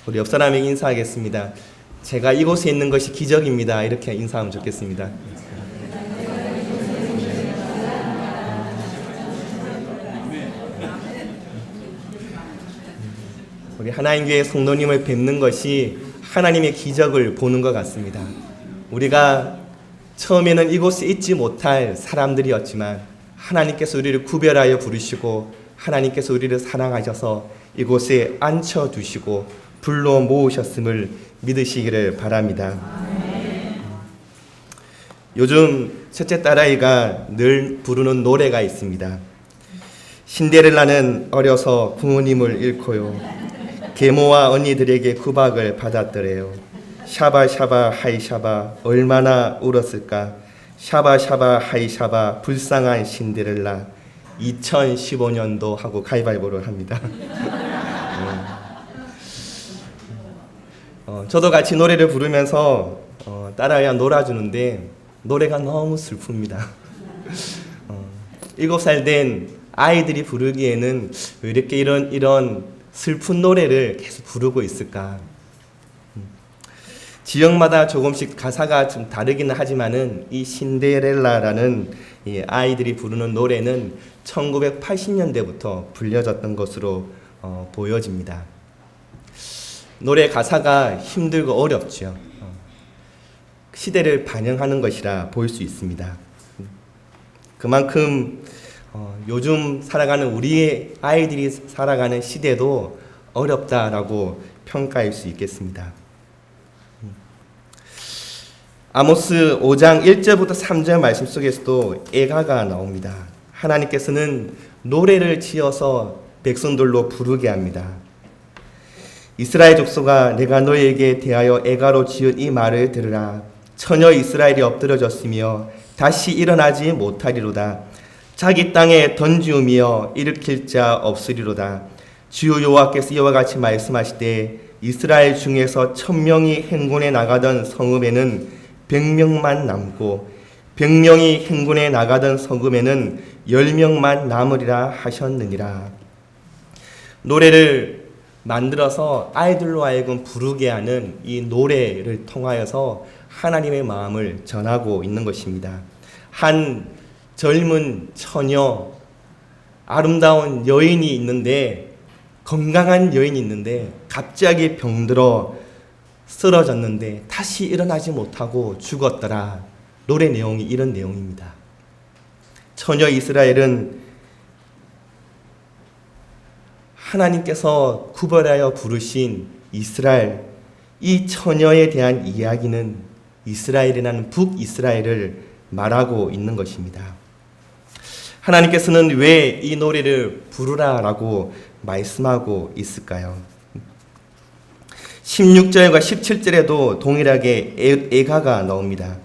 우리 옆 사람에게 인사하겠습니다. 제가 이곳에 있는 것이 기적입니다. 이렇게 인사하면 좋겠습니다. 우리 하나님교회 성도님을 뵙는 것이 하나님의 기적을 보는 것 같습니다. 우리가 처음에는 이곳에 있지 못할 사람들이었지만 하나님께서 우리를 구별하여 부르시고 하나님께서 우리를 사랑하셔서 이곳에 앉혀두시고 불러 모으셨음을 믿으시기를 바랍니다. 요즘 첫째 딸아이가 늘 부르는 노래가 있습니다. 신데렐라는 어려서 부모님을 잃고요. 계모와 언니들에게 구박을 받았더래요. 샤바샤바 하이샤바 얼마나 울었을까. 샤바샤바 하이샤바 불쌍한 신데렐라. 2015년도 하고 가위바위보를 합니다. 저도 같이 노래를 부르면서 딸아이와 놀아주는데 노래가 너무 슬픕니다. 7살 된 아이들이 부르기에는 왜 이렇게 이런 슬픈 노래를 계속 부르고 있을까? 지역마다 조금씩 가사가 좀 다르기는 하지만은 이 신데렐라라는 이 아이들이 부르는 노래는 1980년대부터 불려졌던 것으로 보여집니다. 노래 가사가 힘들고 어렵죠. 시대를 반영하는 것이라 볼 수 있습니다. 그만큼 요즘 살아가는 우리의 아이들이 살아가는 시대도 어렵다라고 평가할 수 있겠습니다. 아모스 5장 1절부터 3절 말씀 속에서도 애가가 나옵니다. 하나님께서는 노래를 지어서 백성들로 부르게 합니다. 이스라엘 족속아 내가 너희에게 대하여 애가로 지은 이 말을 들으라. 처녀 이스라엘이 엎드러졌으며 다시 일어나지 못하리로다. 자기 땅에 던지우며 일으킬 자 없으리로다. 주 여호와께서 이와 같이 말씀하시되 이스라엘 중에서 1000명이 행군에 나가던 성읍에는 100명만 남고 100명이 행군에 나가던 성읍에는 10명만 남으리라 하셨느니라. 노래를 만들어서 아이들로 하여금 부르게 하는 이 노래를 통하여서 하나님의 마음을 전하고 있는 것입니다. 한 젊은 처녀, 아름다운 여인이 있는데, 건강한 여인이 있는데 갑자기 병들어 쓰러졌는데 다시 일어나지 못하고 죽었더라. 노래 내용이 이런 내용입니다. 처녀 이스라엘은 하나님께서 구별하여 부르신 이스라엘, 이 처녀에 대한 이야기는 이스라엘이라는 북이스라엘을 말하고 있는 것입니다. 하나님께서는 왜 이 노래를 부르라라고 말씀하고 있을까요? 16절과 17절에도 동일하게 애가가 나옵니다.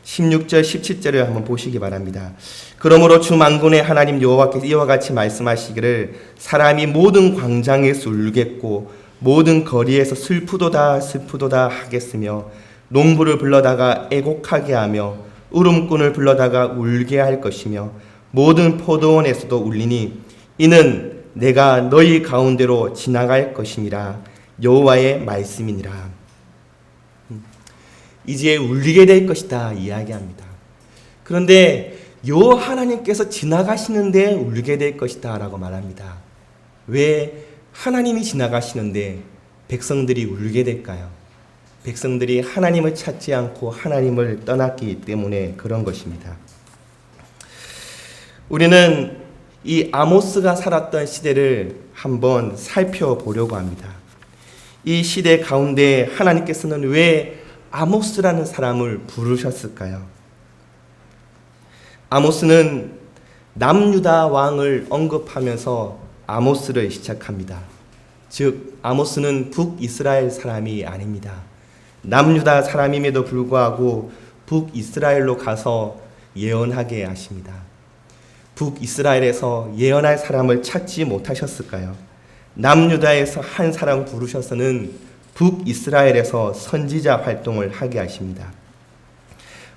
16절, 17절을 한번 보시기 바랍니다. 그러므로 주 만군의 하나님 여호와께서 이와 같이 말씀하시기를 사람이 모든 광장에서 울겠고 모든 거리에서 슬프도다 슬프도다 하겠으며 농부를 불러다가 애곡하게 하며 울음꾼을 불러다가 울게 할 것이며 모든 포도원에서도 울리니 이는 내가 너희 가운데로 지나갈 것이니라. 여호와의 말씀이니라. 이제 울리게 될 것이다 이야기합니다. 그런데 여호와 하나님께서 지나가시는데 울게 될 것이다 라고 말합니다. 왜 하나님이 지나가시는데 백성들이 울게 될까요? 백성들이 하나님을 찾지 않고 하나님을 떠났기 때문에 그런 것입니다. 우리는 이 아모스가 살았던 시대를 한번 살펴보려고 합니다. 이 시대 가운데 하나님께서는 왜 아모스라는 사람을 부르셨을까요? 아모스는 남유다 왕을 언급하면서 아모스를 시작합니다. 즉 아모스는 북이스라엘 사람이 아닙니다. 남유다 사람임에도 불구하고 북이스라엘로 가서 예언하게 하십니다. 북이스라엘에서 예언할 사람을 찾지 못하셨을까요? 남유다에서 한 사람 부르셔서는 북이스라엘에서 선지자 활동을 하게 하십니다.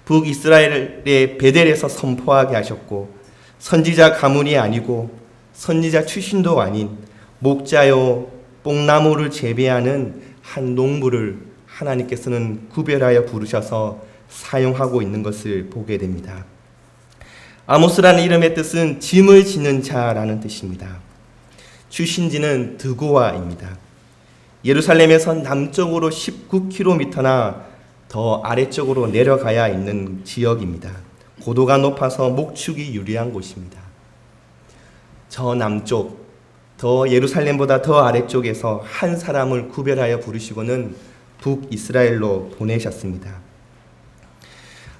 북이스라엘의 베델에서 선포하게 하셨고 선지자 가문이 아니고 선지자 출신도 아닌 목자요 뽕나무를 재배하는 한 농부를 하나님께서는 구별하여 부르셔서 사용하고 있는 것을 보게 됩니다. 아모스라는 이름의 뜻은 짐을 지는 자라는 뜻입니다. 출신지는 드고아입니다. 예루살렘에서 남쪽으로 19km나 더 아래쪽으로 내려가야 있는 지역입니다. 고도가 높아서 목축이 유리한 곳입니다. 저 남쪽, 더 예루살렘보다 더 아래쪽에서 한 사람을 구별하여 부르시고는 북이스라엘로 보내셨습니다.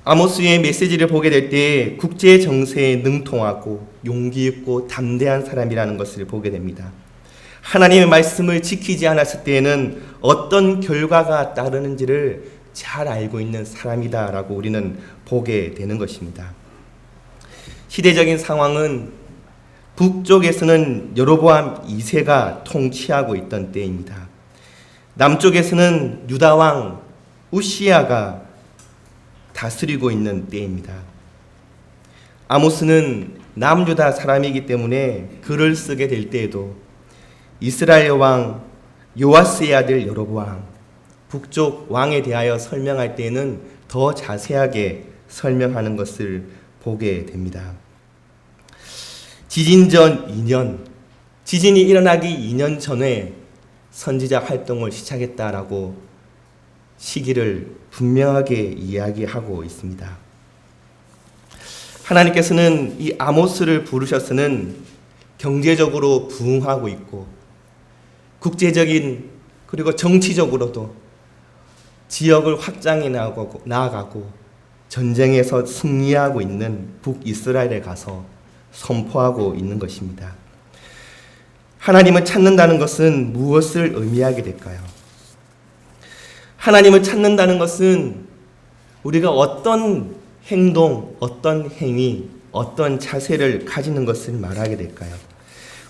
아모스의 메시지를 보게 될 때 국제 정세에 능통하고 용기 있고 담대한 사람이라는 것을 보게 됩니다. 하나님의 말씀을 지키지 않았을 때에는 어떤 결과가 따르는지를 잘 알고 있는 사람이다라고 우리는 보게 되는 것입니다. 시대적인 상황은 북쪽에서는 여로보암 2세가 통치하고 있던 때입니다. 남쪽에서는 유다왕 우시야가 다스리고 있는 때입니다. 아모스는 남유다 사람이기 때문에 글을 쓰게 될 때에도 이스라엘 왕 요아스의 아들 여로보암, 북쪽 왕에 대하여 설명할 때에는 더 자세하게 설명하는 것을 보게 됩니다. 지진 전 2년, 지진이 일어나기 2년 전에 선지자 활동을 시작했다라고 시기를 분명하게 이야기하고 있습니다. 하나님께서는 이 아모스를 부르셔서는 경제적으로 부흥하고 있고 국제적인 그리고 정치적으로도 지역을 확장해 나아가고 전쟁에서 승리하고 있는 북이스라엘에 가서 선포하고 있는 것입니다. 하나님을 찾는다는 것은 무엇을 의미하게 될까요? 하나님을 찾는다는 것은 우리가 어떤 행동, 어떤 행위, 어떤 자세를 가지는 것을 말하게 될까요?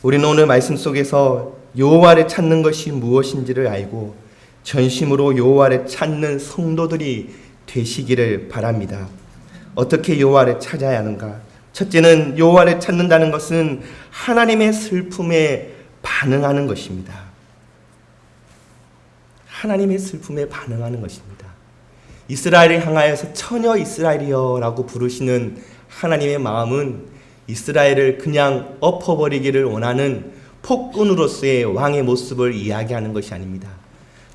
우리는 오늘 말씀 속에서 여호와를 찾는 것이 무엇인지를 알고 전심으로 여호와를 찾는 성도들이 되시기를 바랍니다. 어떻게 여호와를 찾아야 하는가? 첫째는 여호와를 찾는다는 것은 하나님의 슬픔에 반응하는 것입니다. 하나님의 슬픔에 반응하는 것입니다. 이스라엘을 향하여서 처녀 이스라엘이여라고 부르시는 하나님의 마음은 이스라엘을 그냥 엎어버리기를 원하는 폭군으로서의 왕의 모습을 이야기하는 것이 아닙니다.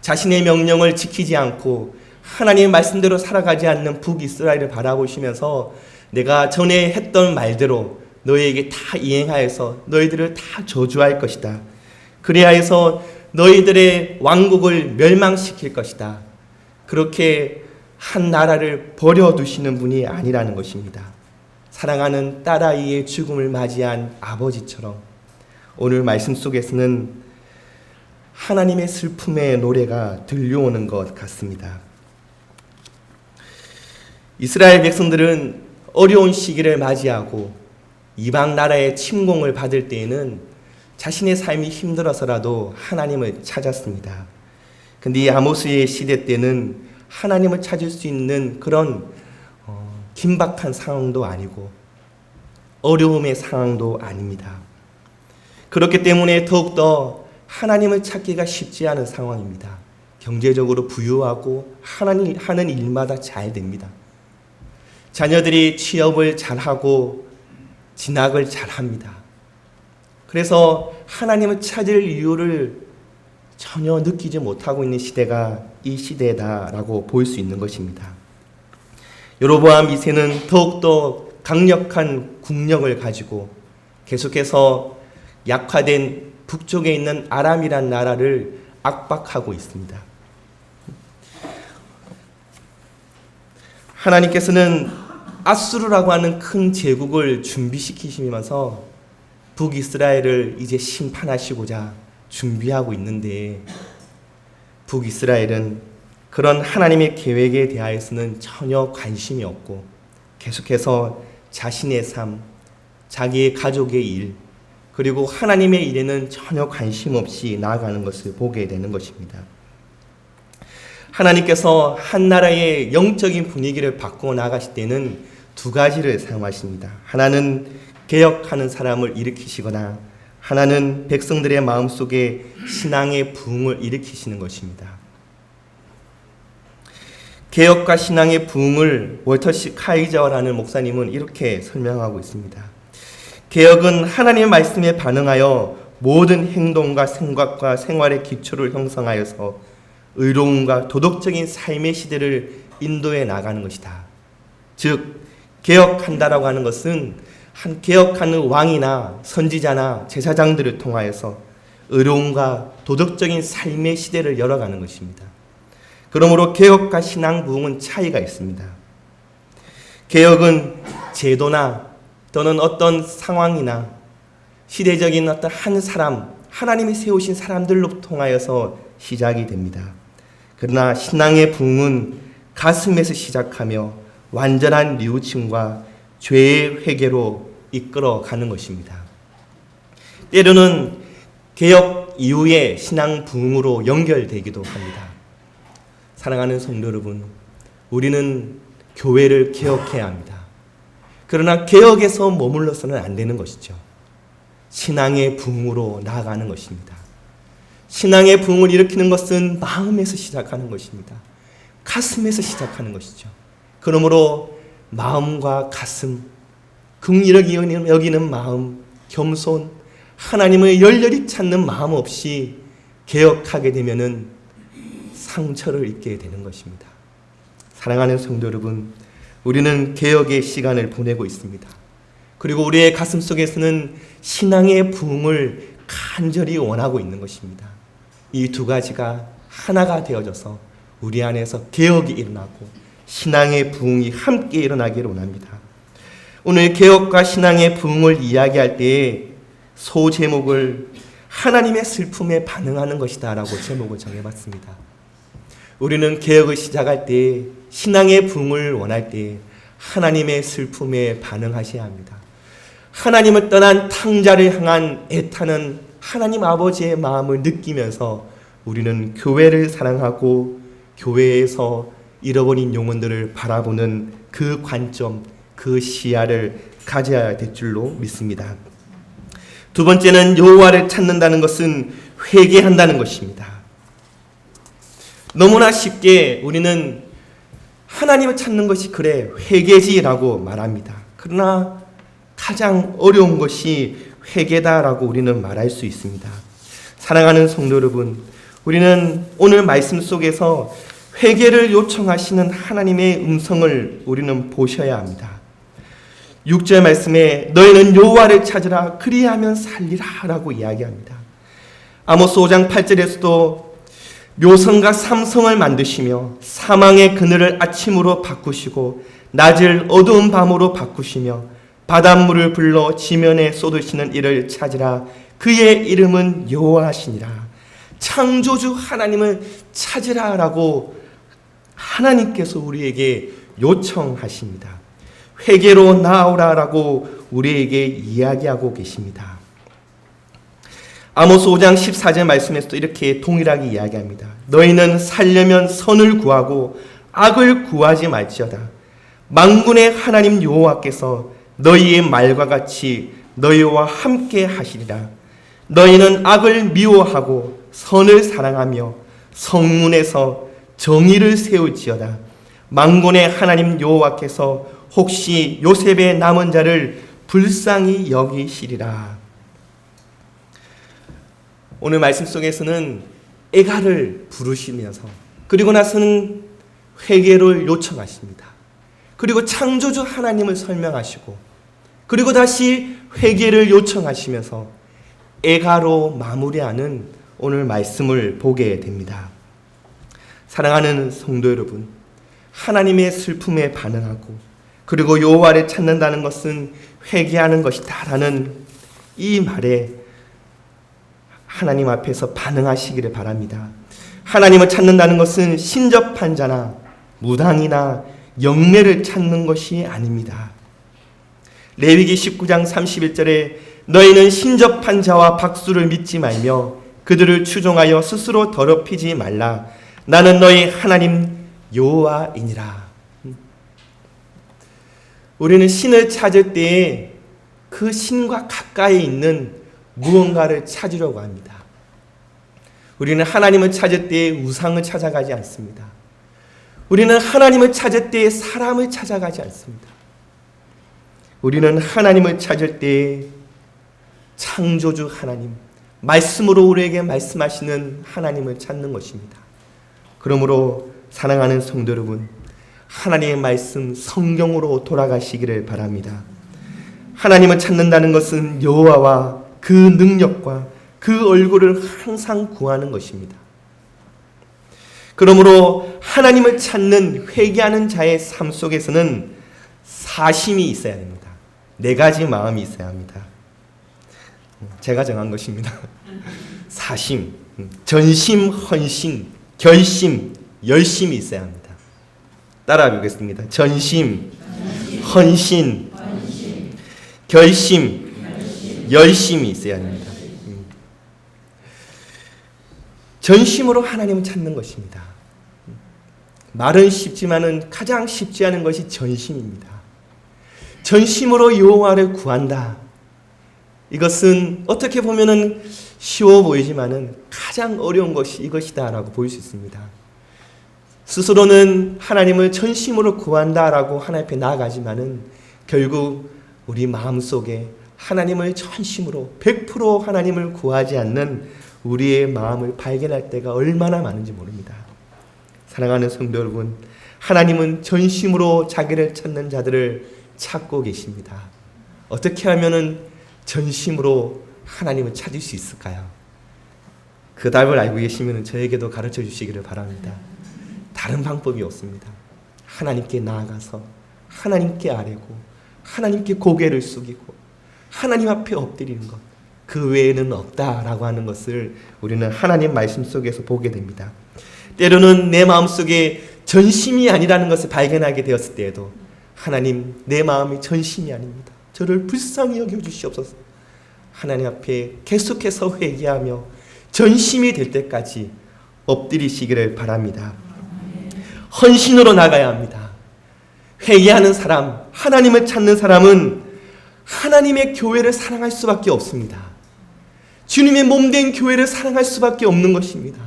자신의 명령을 지키지 않고 하나님의 말씀대로 살아가지 않는 북이스라엘을 바라보시면서 내가 전에 했던 말대로 너희에게 다 이행하여서 너희들을 다 저주할 것이다. 그래야 해서 너희들의 왕국을 멸망시킬 것이다. 그렇게 한 나라를 버려두시는 분이 아니라는 것입니다. 사랑하는 딸아이의 죽음을 맞이한 아버지처럼 오늘 말씀 속에서는 하나님의 슬픔의 노래가 들려오는 것 같습니다. 이스라엘 백성들은 어려운 시기를 맞이하고 이방 나라의 침공을 받을 때에는 자신의 삶이 힘들어서라도 하나님을 찾았습니다. 근데 이 아모스의 시대 때는 하나님을 찾을 수 있는 그런 긴박한 상황도 아니고 어려움의 상황도 아닙니다. 그렇기 때문에 더욱더 하나님을 찾기가 쉽지 않은 상황입니다. 경제적으로 부유하고 하나님 하는 일마다 잘 됩니다. 자녀들이 취업을 잘하고 진학을 잘합니다. 그래서 하나님을 찾을 이유를 전혀 느끼지 못하고 있는 시대가 이 시대다라고 볼 수 있는 것입니다. 여로보암 2세는 더욱더 강력한 국력을 가지고 계속해서 약화된 북쪽에 있는 아람이란 나라를 압박하고 있습니다. 하나님께서는 아수르라고 하는 큰 제국을 준비시키시면서 북이스라엘을 이제 심판하시고자 준비하고 있는데 북이스라엘은 그런 하나님의 계획에 대하여서는 전혀 관심이 없고 계속해서 자신의 삶, 자기의 가족의 일, 그리고 하나님의 일에는 전혀 관심 없이 나아가는 것을 보게 되는 것입니다. 하나님께서 한 나라의 영적인 분위기를 바꾸어 나가실 때는 두 가지를 사용하십니다. 하나는 개혁하는 사람을 일으키시거나 하나는 백성들의 마음속에 신앙의 부흥을 일으키시는 것입니다. 개혁과 신앙의 부흥을 월터 C 카이저라는 목사님은 이렇게 설명하고 있습니다. 개혁은 하나님의 말씀에 반응하여 모든 행동과 생각과 생활의 기초를 형성하여서 의로움과 도덕적인 삶의 시대를 인도해 나가는 것이다. 즉 개혁한다라고 하는 것은 한 개혁하는 왕이나 선지자나 제사장들을 통하여서 의로움과 도덕적인 삶의 시대를 열어가는 것입니다. 그러므로 개혁과 신앙 부흥은 차이가 있습니다. 개혁은 제도나 또는 어떤 상황이나 시대적인 어떤 한 사람, 하나님이 세우신 사람들로 통하여서 시작이 됩니다. 그러나 신앙의 부흥은 가슴에서 시작하며 완전한 뉘우침과 죄의 회개로 이끌어가는 것입니다. 때로는 개혁 이후의 신앙 부흥으로 연결되기도 합니다. 사랑하는 성도 여러분, 우리는 교회를 개혁해야 합니다. 그러나 개혁에서 머물러서는 안 되는 것이죠. 신앙의 부흥으로 나아가는 것입니다. 신앙의 부흥을 일으키는 것은 마음에서 시작하는 것입니다. 가슴에서 시작하는 것이죠. 그러므로 마음과 가슴, 긍휼히 여기는 마음, 겸손, 하나님을 열렬히 찾는 마음 없이 개혁하게 되면은 상처를 입게 되는 것입니다. 사랑하는 성도 여러분, 우리는 개혁의 시간을 보내고 있습니다. 그리고 우리의 가슴 속에서는 신앙의 부흥을 간절히 원하고 있는 것입니다. 이 두 가지가 하나가 되어져서 우리 안에서 개혁이 일어나고 신앙의 부흥이 함께 일어나기를 원합니다. 오늘 개혁과 신앙의 부흥을 이야기할 때에 소제목을 하나님의 슬픔에 반응하는 것이다 라고 제목을 정해봤습니다. 우리는 개혁을 시작할 때, 신앙의 부흥을 원할 때 하나님의 슬픔에 반응하셔야 합니다. 하나님을 떠난 탕자를 향한 애타는 하나님 아버지의 마음을 느끼면서 우리는 교회를 사랑하고 교회에서 잃어버린 영혼들을 바라보는 그 관점, 그 시야를 가져야 될 줄로 믿습니다. 두 번째는 여호와를 찾는다는 것은 회개한다는 것입니다. 너무나 쉽게 우리는 하나님을 찾는 것이 그래 회개지라고 말합니다. 그러나 가장 어려운 것이 회개다라고 우리는 말할 수 있습니다. 사랑하는 성도 여러분, 우리는 오늘 말씀 속에서 회개를 요청하시는 하나님의 음성을 우리는 보셔야 합니다. 6절 말씀에 너희는 여호와를 찾으라 그리하면 살리라 라고 이야기합니다. 아모스 5장 8절에서도 묘성과 삼성을 만드시며 사망의 그늘을 아침으로 바꾸시고 낮을 어두운 밤으로 바꾸시며 바닷물을 불러 지면에 쏟으시는 이를 찾으라 그의 이름은 여호와시니라. 창조주 하나님을 찾으라라고 하나님께서 우리에게 요청하십니다. 회개로 나아오라라고 우리에게 이야기하고 계십니다. 아모스 5장 14절 말씀에서도 이렇게 동일하게 이야기합니다. 너희는 살려면 선을 구하고 악을 구하지 말지어다. 만군의 하나님 여호와께서 너희의 말과 같이 너희와 함께 하시리라. 너희는 악을 미워하고 선을 사랑하며 성문에서 정의를 세울지어다. 만군의 하나님 여호와께서 혹시 요셉의 남은 자를 불쌍히 여기시리라. 오늘 말씀 속에서는 애가를 부르시면서 그리고 나서는 회개를 요청하십니다. 그리고 창조주 하나님을 설명하시고 그리고 다시 회개를 요청하시면서 애가로 마무리하는 오늘 말씀을 보게 됩니다. 사랑하는 성도 여러분, 하나님의 슬픔에 반응하고 그리고 여호와를 찾는다는 것은 회개하는 것이다라는 이 말에 하나님 앞에서 반응하시기를 바랍니다. 하나님을 찾는다는 것은 신접한 자나 무당이나 영매를 찾는 것이 아닙니다. 레위기 19장 31절에 너희는 신접한 자와 박수를 믿지 말며 그들을 추종하여 스스로 더럽히지 말라. 나는 너희 하나님 여호와이니라. 우리는 신을 찾을 때에 그 신과 가까이 있는 무언가를 찾으려고 합니다. 우리는 하나님을 찾을 때에 우상을 찾아가지 않습니다. 우리는 하나님을 찾을 때에 사람을 찾아가지 않습니다. 우리는 하나님을 찾을 때에 창조주 하나님, 말씀으로 우리에게 말씀하시는 하나님을 찾는 것입니다. 그러므로 사랑하는 성도 여러분, 하나님의 말씀 성경으로 돌아가시기를 바랍니다. 하나님을 찾는다는 것은 여호와와 그 능력과 그 얼굴을 항상 구하는 것입니다. 그러므로 하나님을 찾는 회개하는 자의 삶 속에서는 사심이 있어야 됩니다. 4가지 마음이 있어야 합니다. 제가 정한 것입니다. 사심, 전심, 헌신, 결심, 열심이 있어야 합니다. 따라해 보겠습니다. 전심, 헌신, 결심, 열심이 있어야 합니다. 전심으로 하나님을 찾는 것입니다. 말은 쉽지만은 가장 쉽지 않은 것이 전심입니다. 전심으로 여호와를 구한다. 이것은 어떻게 보면은 쉬워 보이지만은 가장 어려운 것이 이것이다라고 보일 수 있습니다. 스스로는 하나님을 전심으로 구한다라고 하나님 앞에 나아가지만은 결국 우리 마음속에 하나님을 전심으로 100% 하나님을 구하지 않는 우리의 마음을 발견할 때가 얼마나 많은지 모릅니다. 사랑하는 성도 여러분, 하나님은 전심으로 자기를 찾는 자들을 찾고 계십니다. 어떻게 하면은 전심으로 하나님을 찾을 수 있을까요? 그 답을 알고 계시면 저에게도 가르쳐 주시기를 바랍니다. 다른 방법이 없습니다. 하나님께 나아가서 하나님께 아뢰고 하나님께 고개를 숙이고 하나님 앞에 엎드리는 것, 그 외에는 없다라고 하는 것을 우리는 하나님 말씀 속에서 보게 됩니다. 때로는 내 마음속에 전심이 아니라는 것을 발견하게 되었을 때에도 하나님, 내 마음이 전심이 아닙니다. 저를 불쌍히 여겨주시옵소서. 하나님 앞에 계속해서 회개하며 전심이 될 때까지 엎드리시기를 바랍니다. 헌신으로 나가야 합니다. 회개하는 사람, 하나님을 찾는 사람은 하나님의 교회를 사랑할 수밖에 없습니다. 주님의 몸된 교회를 사랑할 수밖에 없는 것입니다.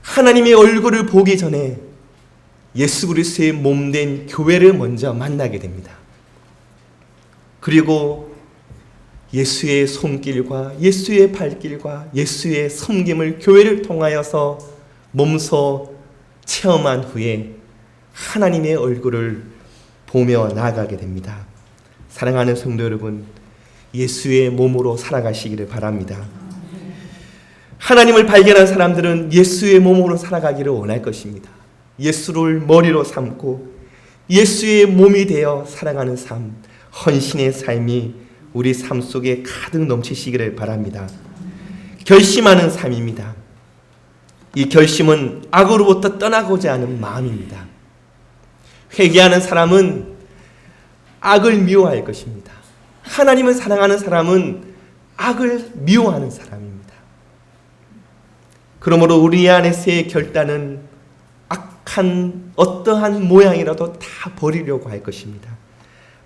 하나님의 얼굴을 보기 전에 예수 그리스도의 몸된 교회를 먼저 만나게 됩니다. 그리고 예수의 손길과 예수의 발길과 예수의 섬김을 교회를 통하여서 몸소 체험한 후에 하나님의 얼굴을 보며 나아가게 됩니다. 사랑하는 성도 여러분, 예수의 몸으로 살아가시기를 바랍니다. 하나님을 발견한 사람들은 예수의 몸으로 살아가기를 원할 것입니다. 예수를 머리로 삼고 예수의 몸이 되어 살아가는 삶, 헌신의 삶이 우리 삶 속에 가득 넘치시기를 바랍니다. 결심하는 삶입니다. 이 결심은 악으로부터 떠나고자 하는 마음입니다. 회개하는 사람은 악을 미워할 것입니다. 하나님을 사랑하는 사람은 악을 미워하는 사람입니다. 그러므로 우리 안에서의 결단은 악한 어떠한 모양이라도 다 버리려고 할 것입니다.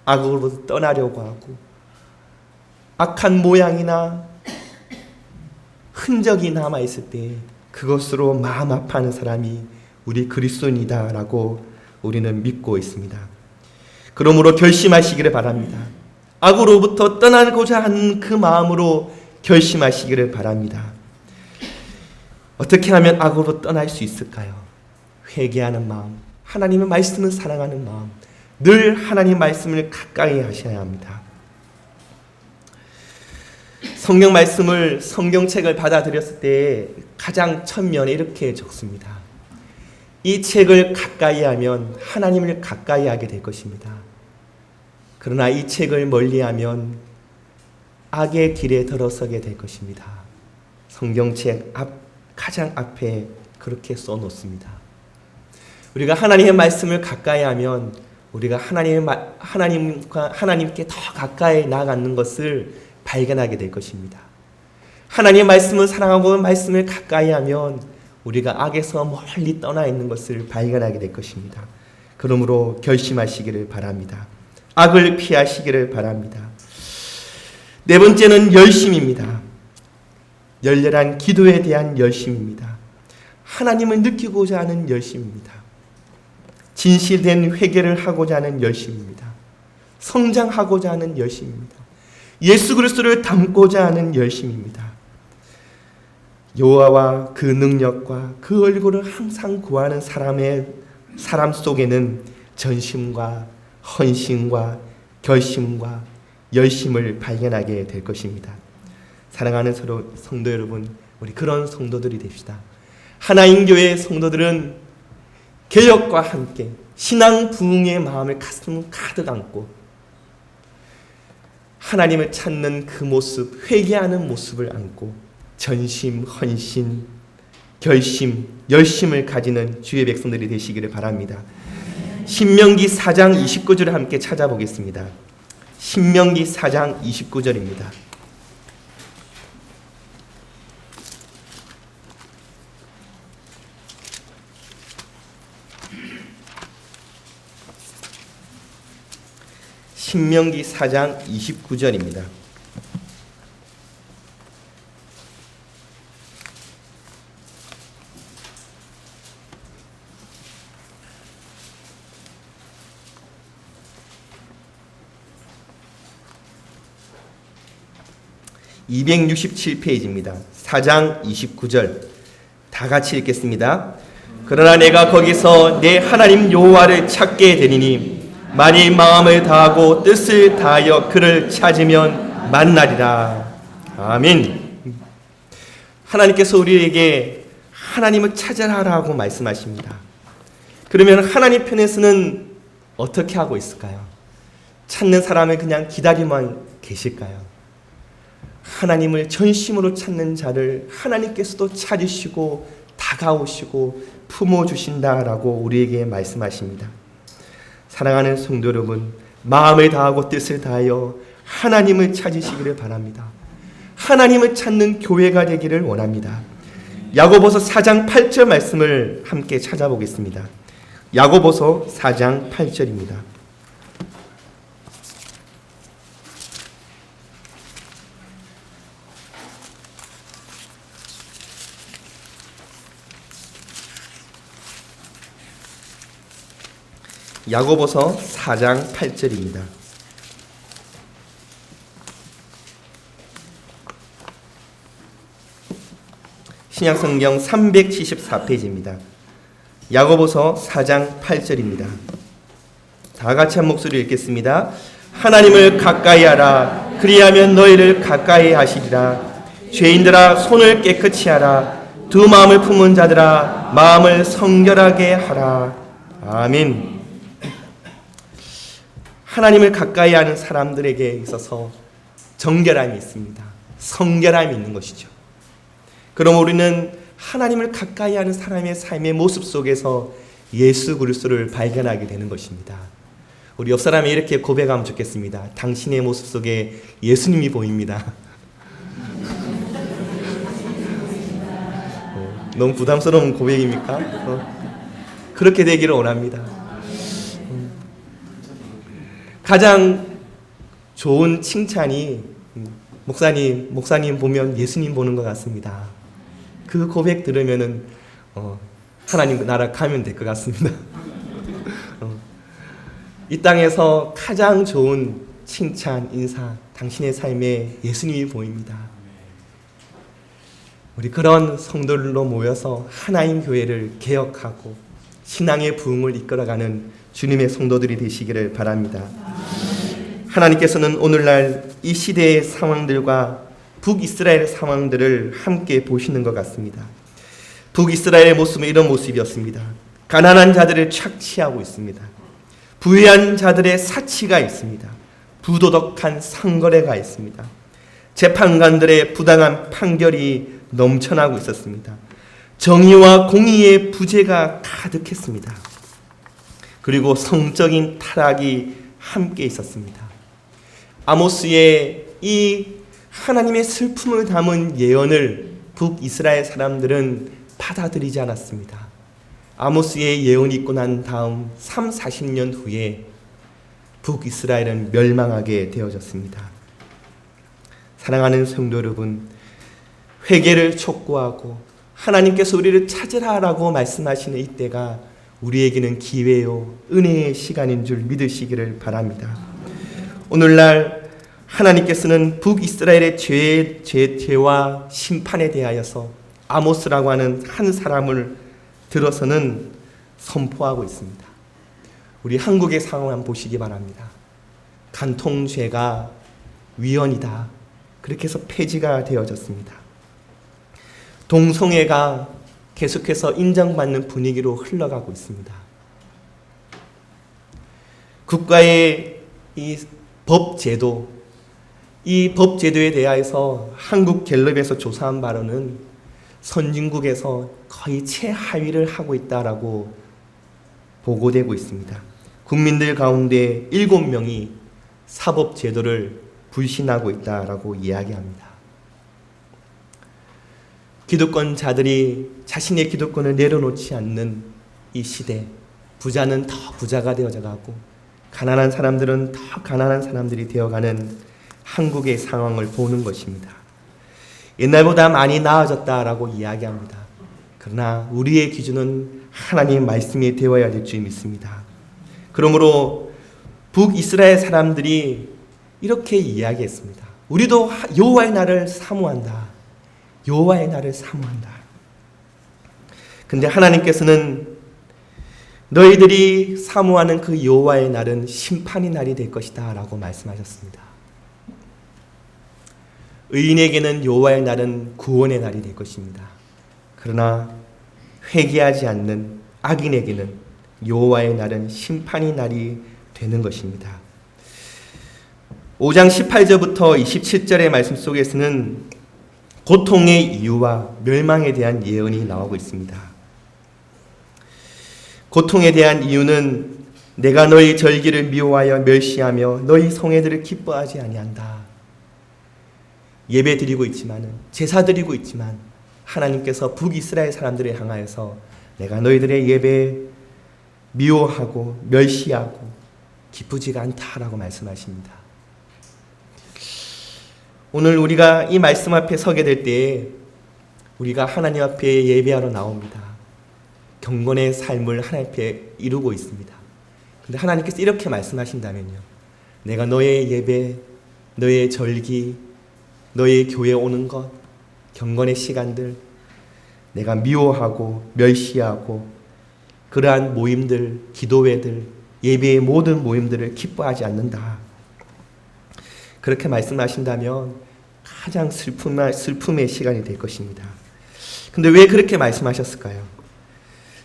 악으로부터 떠나려고 하고 악한 모양이나 흔적이 남아있을 때 그것으로 마음 아파하는 사람이 우리 그리스도인이다라고 우리는 믿고 있습니다. 그러므로 결심하시기를 바랍니다. 악으로부터 떠나고자 하는 그 마음으로 결심하시기를 바랍니다. 어떻게 하면 악으로 떠날 수 있을까요? 회개하는 마음, 하나님의 말씀을 사랑하는 마음, 늘 하나님 말씀을 가까이 하셔야 합니다. 성경 말씀을, 성경책을 받아들였을 때 가장 첫면에 이렇게 적습니다. 이 책을 가까이 하면 하나님을 가까이 하게 될 것입니다. 그러나 이 책을 멀리하면 악의 길에 들어서게 될 것입니다. 성경책 가장 앞에 그렇게 써놓습니다. 우리가 하나님의 말씀을 가까이 하면 우리가 하나님께 더 가까이 나아가는 것을 발견하게 될 것입니다. 하나님의 말씀을 사랑하고 말씀을 가까이 하면 우리가 악에서 멀리 떠나 있는 것을 발견하게 될 것입니다. 그러므로 결심하시기를 바랍니다. 악을 피하시기를 바랍니다. 네 번째는 열심입니다. 열렬한 기도에 대한 열심입니다. 하나님을 느끼고자 하는 열심입니다. 진실된 회개를 하고자 하는 열심입니다. 성장하고자 하는 열심입니다. 예수 그리스도를 닮고자 하는 열심입니다. 여호와와 그 능력과 그 얼굴을 항상 구하는 사람 속에는 전심과 헌신과 결심과 열심을 발견하게 될 것입니다. 사랑하는 성도 여러분, 우리 그런 성도들이 됩시다. 하나님 교회의 성도들은 개혁과 함께 신앙 부흥의 마음을 가득 안고 하나님을 찾는 그 모습, 회개하는 모습을 안고 전심, 헌신, 결심, 열심을 가지는 주의 백성들이 되시기를 바랍니다. 신명기 4장 29절을 함께 찾아보겠습니다. 신명기 4장 29절입니다. 신명기 4장 29절입니다. (267페이지입니다) 4장 29절 다 같이 읽겠습니다. 그러나 내가 거기서 내 하나님 여호와를 찾게 되리니 만일 마음을 다하고 뜻을 다하여 그를 찾으면 만나리라. 아멘. 하나님께서 우리에게 하나님을 찾아라라고 말씀하십니다. 그러면 하나님 편에서는 어떻게 하고 있을까요? 찾는 사람을 그냥 기다리만 계실까요? 하나님을 전심으로 찾는 자를 하나님께서도 찾으시고 다가오시고 품어주신다라고 우리에게 말씀하십니다. 사랑하는 성도 여러분, 마음을 다하고 뜻을 다하여 하나님을 찾으시기를 바랍니다. 하나님을 찾는 교회가 되기를 원합니다. 야고보서 4장 8절 말씀을 함께 찾아보겠습니다. 야고보서 4장 8절입니다. 야고보서 4장 8절입니다. 신약성경 374페이지입니다. 야고보서 4장 8절입니다. 다 같이 한 목소리 읽겠습니다. 하나님을 가까이 하라. 그리하면 너희를 가까이 하시리라. 죄인들아 손을 깨끗이 하라. 두 마음을 품은 자들아 마음을 성결하게 하라. 아멘. 하나님을 가까이 하는 사람들에게 있어서 정결함이 있습니다. 성결함이 있는 것이죠. 그럼 우리는 하나님을 가까이 하는 사람의 삶의 모습 속에서 예수 그리스도를 발견하게 되는 것입니다. 우리 옆 사람이 이렇게 고백하면 좋겠습니다. 당신의 모습 속에 예수님이 보입니다. 너무 부담스러운 고백입니까? 그렇게 되기를 원합니다. 가장 좋은 칭찬이 목사님 보면 예수님 보는 것 같습니다. 그 고백 들으면은 하나님 나라 가면 될 것 같습니다. 이 땅에서 가장 좋은 칭찬, 인사, 당신의 삶에 예수님이 보입니다. 우리 그런 성도들로 모여서 하나님 교회를 개혁하고 신앙의 부흥을 이끌어가는 주님의 성도들이 되시기를 바랍니다. 하나님께서는 오늘날 이 시대의 상황들과 북이스라엘의 상황들을 함께 보시는 것 같습니다. 북이스라엘의 모습은 이런 모습이었습니다. 가난한 자들을 착취하고 있습니다. 부유한 자들의 사치가 있습니다. 부도덕한 상거래가 있습니다. 재판관들의 부당한 판결이 넘쳐나고 있었습니다. 정의와 공의의 부재가 가득했습니다. 그리고 성적인 타락이 함께 있었습니다. 아모스의 이 하나님의 슬픔을 담은 예언을 북이스라엘 사람들은 받아들이지 않았습니다. 아모스의 예언이 있고 난 다음 30-40년 후에 북이스라엘은 멸망하게 되어졌습니다. 사랑하는 성도 여러분, 회개를 촉구하고 하나님께서 우리를 찾으라라고 말씀하시는 이때가 우리에게는 기회요, 은혜의 시간인 줄 믿으시기를 바랍니다. 오늘날 하나님께서는 북이스라엘의 죄와 심판에 대하여서 아모스라고 하는 한 사람을 들어서는 선포하고 있습니다. 우리 한국의 상황 한번 보시기 바랍니다. 간통죄가 위헌이다. 그렇게 해서 폐지가 되어졌습니다. 동성애가 계속해서 인정받는 분위기로 흘러가고 있습니다. 국가의 이 법제도, 이 법제도에 대하여서 한국갤럽에서 조사한 바로는 선진국에서 거의 최하위를 하고 있다라고 보고되고 있습니다. 국민들 가운데 7명이 사법제도를 불신하고 있다라고 이야기합니다. 기득권자들이 자신의 기득권을 내려놓지 않는 이 시대, 부자는 더 부자가 되어져 가고 가난한 사람들은 더 가난한 사람들이 되어가는 한국의 상황을 보는 것입니다. 옛날보다 많이 나아졌다라고 이야기합니다. 그러나 우리의 기준은 하나님의 말씀이 되어야 될 줄 믿습니다. 그러므로 북이스라엘 사람들이 이렇게 이야기했습니다. 우리도 여호와의 날을 사모한다. 여호와의 날을 사모한다. 근데 하나님께서는 너희들이 사모하는 그 여호와의 날은 심판의 날이 될 것이다 라고 말씀하셨습니다. 의인에게는 여호와의 날은 구원의 날이 될 것입니다. 그러나 회개하지 않는 악인에게는 여호와의 날은 심판의 날이 되는 것입니다. 5장 18절부터 27절의 말씀 속에서는 고통의 이유와 멸망에 대한 예언이 나오고 있습니다. 고통에 대한 이유는 내가 너희 절기를 미워하여 멸시하며 너희 성회들을 기뻐하지 아니한다. 예배 드리고 있지만, 제사 드리고 있지만 하나님께서 북이스라엘 사람들을 향하여서 내가 너희들의 예배 미워하고 멸시하고 기쁘지가 않다라고 말씀하십니다. 오늘 우리가 이 말씀 앞에 서게 될 때에 우리가 하나님 앞에 예배하러 나옵니다. 경건의 삶을 하나님 앞에 이루고 있습니다. 그런데 하나님께서 이렇게 말씀하신다면요, 내가 너의 예배, 너의 절기, 너의 교회에 오는 것, 경건의 시간들 내가 미워하고 멸시하고 그러한 모임들, 기도회들, 예배의 모든 모임들을 기뻐하지 않는다. 그렇게 말씀하신다면 가장 슬픔의 시간이 될 것입니다. 근데 왜 그렇게 말씀하셨을까요?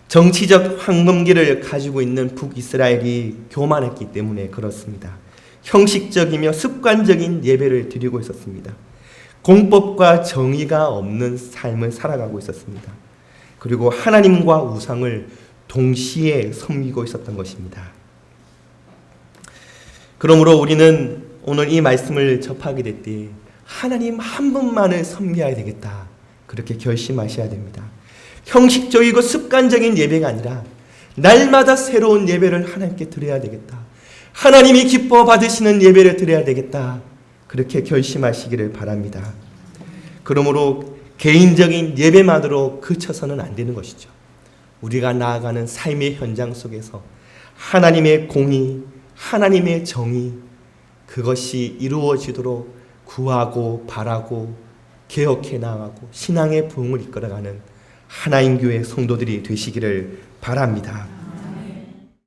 정치적 황금기를 가지고 있는 북이스라엘이 교만했기 때문에 그렇습니다. 형식적이며 습관적인 예배를 드리고 있었습니다. 공법과 정의가 없는 삶을 살아가고 있었습니다. 그리고 하나님과 우상을 동시에 섬기고 있었던 것입니다. 그러므로 우리는 오늘 이 말씀을 접하게 될 때 하나님 한 분만을 섬겨야 되겠다. 그렇게 결심하셔야 됩니다. 형식적이고 습관적인 예배가 아니라 날마다 새로운 예배를 하나님께 드려야 되겠다. 하나님이 기뻐 받으시는 예배를 드려야 되겠다. 그렇게 결심하시기를 바랍니다. 그러므로 개인적인 예배만으로 그쳐서는 안 되는 것이죠. 우리가 나아가는 삶의 현장 속에서 하나님의 공의, 하나님의 정의, 그것이 이루어지도록 구하고 바라고 개혁해 나가고 신앙의 부흥을 이끌어가는 하나님 교회 성도들이 되시기를 바랍니다.